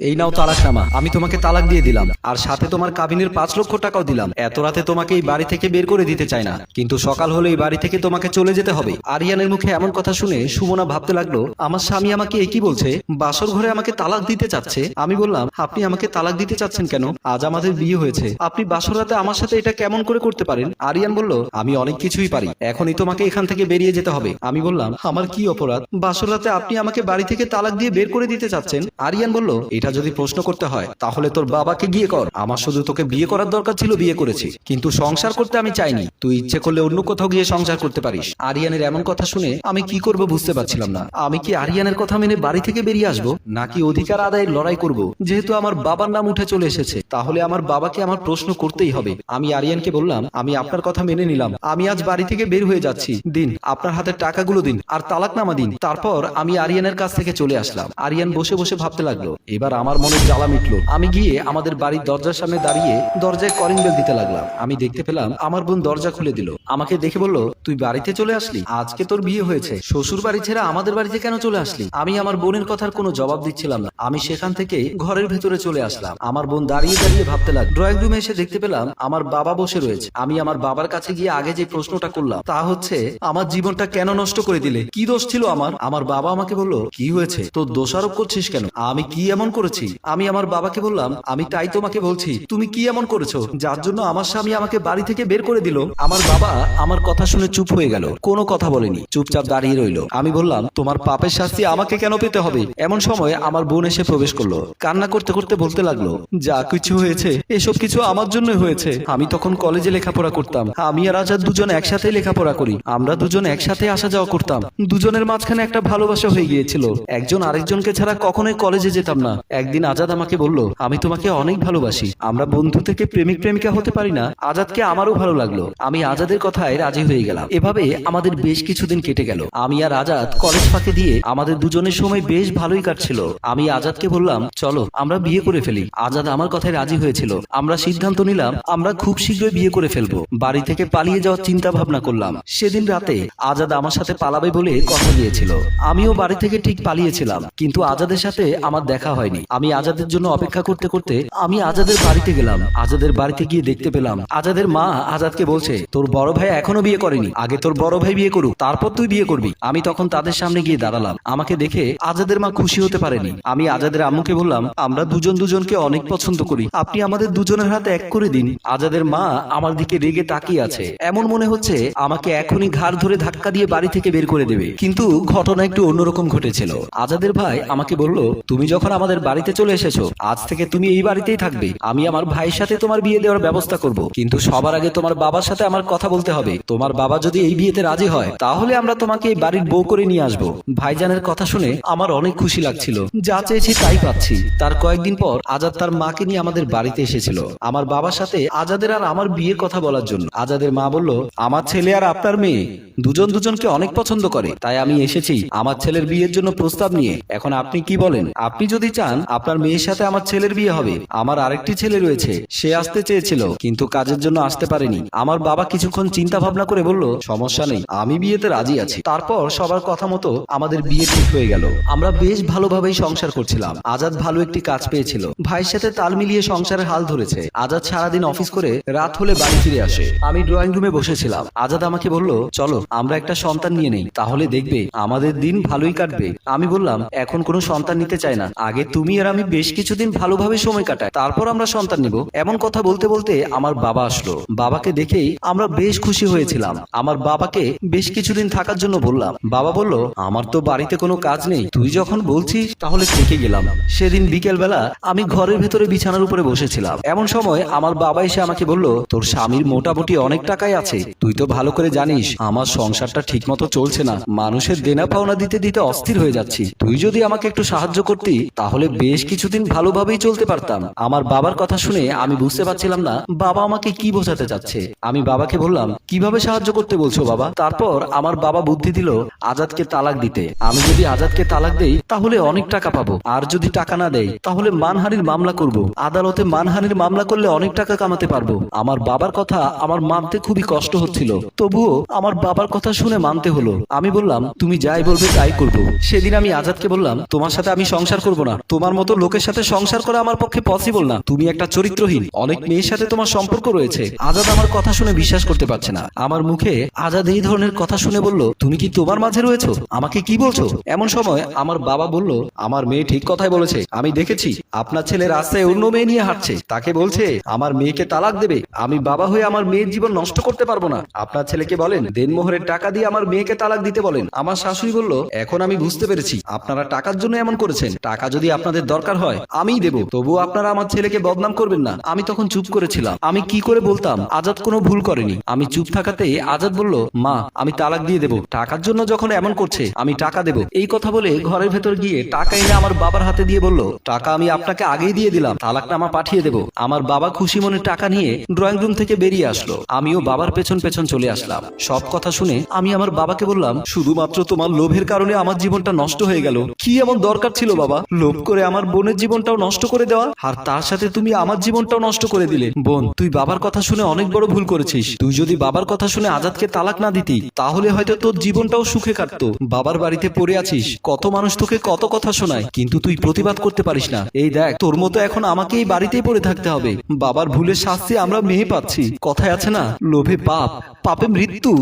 এই নাও তালাকনামা, আমি তোমাকে তালাক দিয়ে দিলাম, আর সাথে তোমার কাবিনের 5 লক্ষ টাকাও দিলাম। এত রাতে তোমাকে এই বাড়ি থেকে বের করে দিতে চাই না, কিন্তু সকাল হলে এই বাড়ি থেকে তোমাকে চলে যেতে হবে। আরিয়ানের মুখে এমন কথা শুনে সুমনা ভাবতে লাগলো, আমার স্বামী আমাকে একই বলছে, বাসর ঘরে আমাকে তালাক দিতে চাচ্ছে। আমি বললাম, আপনি আমাকে তালাক দিতে চাচ্ছেন কেন? আজ আমাদের বিয়ে হয়েছে, আপনি বাসর রাতে আমার সাথে এটা কেমন করে করতে পারেন? আরিয়ান বলল, আমি অনেক কিছুই পারি, এখনই তোমাকে এখান থেকে বেরিয়ে যেতে হবে। আমি বললাম, আমার কি অপরাধ? বাসর রাতে আপনি আমাকে বাড়ি থেকে তালাক দিয়ে বের করে দিতে চাচ্ছেন? আরিয়ান বলল, এটা যদি প্রশ্ন করতে হয় তাহলে তোর বাবাকে গিয়ে কর। আমার শুধু তোকে বিয়ে করার দরকার ছিল, বিয়ে করেছি, কিন্তু সংসার করতে আমি চাইনি। তুই ইচ্ছে করলে অন্য কোথাও গিয়ে সংসার করতে পারিস। আরিয়ানের এমন কথা শুনে আমি কি করব বুঝতে পারছিলাম না। আমি কি আরিয়ানের কথা মেনে বাড়ি থেকে বেরিয়ে আসবো, নাকি অধিকার আদায়ের লড়াই করব? যেহেতু আমার বাবার নাম উঠে চলে এসেছে, তাহলে আমার বাবাকে আমার প্রশ্ন করতেই হবে। আমি আরিয়ানকে বললাম, আমি আপনার কথা মেনে নিলাম, আমি আজ বাড়ি থেকে বের হয়ে যাচ্ছি। দিন, আপনার হাতে টাকাগুলো দিন আর তালাকনামা দিন। তারপর আমি আরিয়ানের কাছ থেকে চলে আসলাম। আরিয়ান বসে বসে ভাবতে লাগলো। এবার আমার মনে জ্বালা মিটলো। আমি গিয়ে আমাদের বাড়ির দরজার সামনে দাঁড়িয়ে দরজায় কলিং বেল দিতে লাগলাম। আমি দেখতে পেলাম আমার বোন দরজা খুলে দিল। আমাকে দেখে বলল, তুই বাড়িতে চলে আসলি? আজকে তোর বিয়ে হয়েছে, শ্বশুর বাড়ি ছেড়ে আমাদের বাড়িতে কেন চলে আসলি? আমি আমার বোনের কথার কোনো জবাব দিচ্ছিলাম না। আমি সেখান থেকে ঘরের ভেতরে চলে আসলাম। আমার বোন দাঁড়িয়ে দাঁড়িয়ে ভাবতে লাগ। ড্রয়িং রুমে এসে দেখতে পেলাম আমার বাবা বসে রয়েছে। আমি আমার বাবার কাছে গিয়ে আগে যে প্রশ্নটা করলাম, তা হচ্ছে, আমার জীবনটা কেন নষ্ট করে দিলে? কি দোষ ছিল আমার? আমার বাবা আমাকে বলল, কি হয়েছে, তোর দোষারোপ করছিস কেন? আমি কি এমন করেছি? আমি আমার বাবাকে বললাম, আমি তাই তোমাকে বলছি, তুমি কি এমন করেছো যার জন্য আমার স্বামী আমাকে বাড়ি থেকে বের করে দিল? আমার বাবা আমার কথা শুনে চুপ হয়ে গেল, কোনো কথা বলেনি, চুপচাপ দাঁড়িয়ে রইল। আমি বললাম, তোমার পাপের শাস্তি আমাকে কেন পেতে হবে? এমন সময় আমার বোন এসে প্রবেশ করলো। কান্না করতে করতে বলতে লাগলো, যা কিছু হয়েছে এসব কিছু আমার জন্য হয়েছে। আমি তখন কলেজে লেখাপড়া করতাম, আমি আর আজাদ দুজন একসাথে লেখাপড়া করি, আমরা দুজন একসাথে আসা যাওয়া করতাম। দুজনের মাঝখানে একটা ভালোবাসা হয়ে গিয়েছিল, একজন আরেকজনকে ছাড়া কখনোই কলেজে যেতাম না। একদিন আজাদ আমাকে বলল, আমি তোমাকে অনেক ভালোবাসি, আমরা বন্ধু থেকে প্রেমিক প্রেমিকা হতে পারি না? আজাদকে আমারও ভালো লাগলো। আমি আজাদের কথায় রাজি হয়ে গেলাম। এভাবে আমাদের বেশ কিছুদিন কেটে গেল। আমি আর আজাদ কলেজ ফাঁকে দিয়ে আমাদের দুজনের সময় বেশ ভালোই কাটছিল। আমি আজাদকে বললাম, চলো আমরা বিয়ে করে ফেলি। আজাদ আমার কথায় রাজি হয়েছিল। আমরা সিদ্ধান্ত নিলাম আমরা খুব শীঘ্রই বিয়ে করে ফেলবো। বাড়ি থেকে পালিয়ে যাওয়ার চিন্তা ভাবনা করলাম। সেদিন রাতে আজাদ আমার সাথে পালাবে বলে কথা দিয়েছিল। আমিও বাড়ি থেকে ঠিক পালিয়েছিলাম, কিন্তু আজাদের সাথে আমার দেখা হয়নি। আমি আজাদের জন্য অপেক্ষা করতে করতে আমি আজাদের বাড়িতে গেলাম। আজাদের বাড়িতে গিয়ে দেখতে পেলাম আজাদের মা আজাদকে বলছে, তোর বড় ভাই এখনো বিয়ে করেনি, আগে তোর বড় ভাই বিয়ে করুক, তারপর তুই বিয়ে করবি। আমি তখন তাদের সামনে গিয়ে দাঁড়ালাম। আমাকে দেখে আজাদের মা খুশি হতে পারেনি। আমি আজাদের আম্মুকে বললাম, আমরা দুজন দুজনকে অনেক পছন্দ করি, আপনি আমাদের দুজনের হাতে এক করে দিন। আজাদের মা আমার দিকে রেগে তাকিয়ে আছে, এমন মনে হচ্ছে আমাকে এখনই ঘাড় ধরে ধাক্কা দিয়ে বাড়ি থেকে বের করে দেবে। কিন্তু ঘটনা একটু অন্যরকম ঘটেছিল। আজাদের ভাই আমাকে বলল, তুমি যখন আমাদের বাড়িতে চলে এসেছো, আজ থেকে তুমি এই বাড়িতেই থাকবে। আমি আমার ভাইয়ের সাথে তোমার বিয়ে দেওয়ার ব্যবস্থা করব, কিন্তু সবার আগে তোমার বাবার সাথে আমার কথা বলতে হবে। তোমার বাবা যদি এই বিয়েতে রাজি হয়, তাহলে আমরা তোমাকে এই বাড়ির বউ করে নিয়ে আসবো। ভাইজানের কথা শুনে আমার অনেক খুশি লাগছিল, যা চেয়েছি তাই পাচ্ছি। তার কয়েকদিন পর আজাদ তার মাকে নিয়ে আমাদের বাড়িতে এসেছিল আমার বাবার সাথে আজাদের আর আমার বিয়ের কথা বলার জন্য। আজাদের মা বলল, আমার ছেলে আর আপনার মেয়ে দুজন দুজনকে অনেক পছন্দ করে, তাই আমি এসেছি আমার ছেলের বিয়ের জন্য প্রস্তাব নিয়ে। এখন আপনি কি বলেন? আপনি যদি চান আপনার মেয়ের সাথে আমার ছেলের বিয়ে হবে। আমার আরেকটি ছেলে রয়েছে, সে আসতে চেয়েছিল কিন্তু কাজের জন্য আসতে পারেনি। আমার বাবা কিছুক্ষণ চিন্তা ভাবনা করে বলল, সমস্যা নেই, আমি বিয়েতে রাজি আছি। তারপর সবার কথা মতো আমাদের বিয়ে ঠিক হয়ে গেল। আমরা বেশ ভালোভাবেই সংসার করছিলাম। আজাদ ভালো একটি কাজ পেয়েছিল, ভাইয়ের সাথে তাল মিলিয়ে সংসারের হাল ধরেছে। আজাদ সারাদিন অফিস করে রাত হলে বাড়ি ফিরে আসে। আমি ড্রয়িং রুমে বসেছিলাম। আজাদ আমাকে বলল, চলো আমরা একটা সন্তান নিয়ে নেই, তাহলে দেখবে আমাদের দিন ভালোই কাটবে। আমি বললাম, এখন কোনো সন্তান নিতে চাই না, আগে তুমি আর আমি বেশ কিছুদিন ভালোভাবে সময় কাটাই, তারপর আমরা সন্তান নিব। এমন কথা বলতে বলতে আমার বাবা আসলো। বাবাকে দেখেই আমরা বেশ খুশি হয়েছিলাম। আমার বাবাকে বেশ কিছুদিন থাকার জন্য বললাম। বাবা বলল, আমার তো বাড়িতে কোনো কাজ নেই, তুই যখন বলছিস তাহলে থেকে গেলাম। সেদিন বিকেল বেলা আমি ঘরের ভেতরে বিছানার উপরে বসেছিলাম। এমন সময় আমার বাবা এসে আমাকে বলল, তোর স্বামীর মোটামুটি অনেক টাকাই আছে, তুই তো ভালো করে জানিস আমার সংসারটা ঠিক মতো চলছে না, মানুষের দেনা পাওনা দিতে দিতে অস্থির হয়ে যাচ্ছি। তুই যদি আমাকে একটু সাহায্য করতি, তাহলে বেশ কিছুদিন ভালোভাবেই চলতে পারতাম। আমার বাবার কথা শুনে আমি বুঝতে পারছিলাম না বাবা আমাকে কি বোঝাতে চাচ্ছে। আমি বাবাকে বললাম, কিভাবে সাহায্য করতে বলছো বাবা? তারপর আমার বাবা বুদ্ধি দিল আজাদকে তালাক দিতে। আমি যদি আজাদকে তালাক দেই তাহলে অনেক টাকা পাবো, আর যদি টাকা না দেই তাহলে মানহানির মামলা করব। আদালতে মানহানির মামলা করলে অনেক টাকা কামাতে পারবো। আমার বাবার কথা আমার মানতে খুবই কষ্ট হচ্ছিল, তবুও আমার বাবার কথা শুনে মানতে হলো। আমি বললাম, তুমি যাই বলবে তাই করবো। সেদিন আমি আজাদকে বললাম, তোমার সাথে আমি সংসার করব না, তোমার তোমার মতো লোকের সাথে সংসার করা আমার পক্ষে পসিবল না। তুমি একটা চরিত্রহীন। অনেক মেয়ের সাথে তোমার সম্পর্ক রয়েছে। আজাদ আমার কথা শুনে বিশ্বাস করতে পারছে না। আমার মুখে আজাদ এই ধরনের কথা শুনে বলল, তুমি কি তোমার মাঝে রয়েছো? আমাকে কি বলছো? এমন সময় আমার বাবা বলল, আমার মেয়ে ঠিক কথাই বলেছে। আমি দেখেছি আপনার ছেলে রাস্তায় অন্য মেয়ে নিয়ে হাঁটছে, তাকে বলছে আমার মেয়েকে তালাক দেবে। আমি বাবা হয়ে আমার মেয়ের জীবন নষ্ট করতে পারবো না। আপনার ছেলেকে বলেন দেনমোহরের টাকা দিয়ে আমার মেয়েকে তালাক দিতে বলেন। আমার শাশুড়ি বলল, এখন আমি বুঝতে পেরেছি আপনারা টাকার জন্য এমন করেছেন। টাকা যদি আপনাদের দরকার হয় আমিই দেব, তবুও আপনারা আমার ছেলেকে বদনাম করবেন না। আমি তখন চুপ করেছিলাম। আমি কি করে বলতাম আজাদ কোনো ভুল করেনি। আমি চুপ থাকাতে আজাদ বলল, মা আমি তালাক দিয়ে দেব। টাকার জন্য যখন এমন করছে আমি টাকা দেব। এই কথা বলে ঘরের ভেতর গিয়ে টাকা এনে আমার বাবার হাতে দিয়ে বলল, টাকা আমি আপনাকে আগেই দিয়ে দিলাম, তালাকনামা পাঠিয়ে দেব। আমার বাবা খুশি মনে টাকা নিয়ে ড্রয়িং রুম থেকে বেরিয়ে আসলো। আমিও বাবার পেছন পেছন চলে আসলাম। সব কথা শুনে আমি আমার বাবাকে বললাম, শুধুমাত্র তোমার লোভের কারণে আমার জীবনটা নষ্ট হয়ে গেল। কি এমন দরকার ছিল বাবা লোভ করে আমার বোনের জীবনটাও নষ্ট করে দেওয়া? আর তার সাথে তুমি আমার জীবনটাও নষ্ট করে দিলে। বোন, তুই বাবার কথা শুনে অনেক বড় ভুল করেছিস। তুই যদি বাবার কথা শুনে আজাদকে তালাক না দিতি তাহলে হয়তো তোর জীবনটাও সুখে কাটতো। বাবার বাড়িতে পড়ে আছিস, কত মানুষ তোকে কত কথা শোনায়, কিন্তু তুই প্রতিবাদ করতে পারিস না। এই দেখ তোর মতো এখন আমাকে এই বাড়িতেই পড়ে থাকতে হবে। বাবার ভুলের শাস্তি আমরা মেয়ে পাচ্ছি। কথায় আছে না, লোভে পাপ, পাপে মৃত্যু।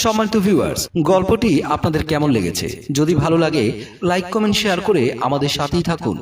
সম্মানিত ভিউয়ার্স, গল্পটি আপনাদের কেমন লেগেছে? যদি ভালো লাগে লাইক কমেন্ট শেয়ার করে আমাদের সাথেই থাকুন।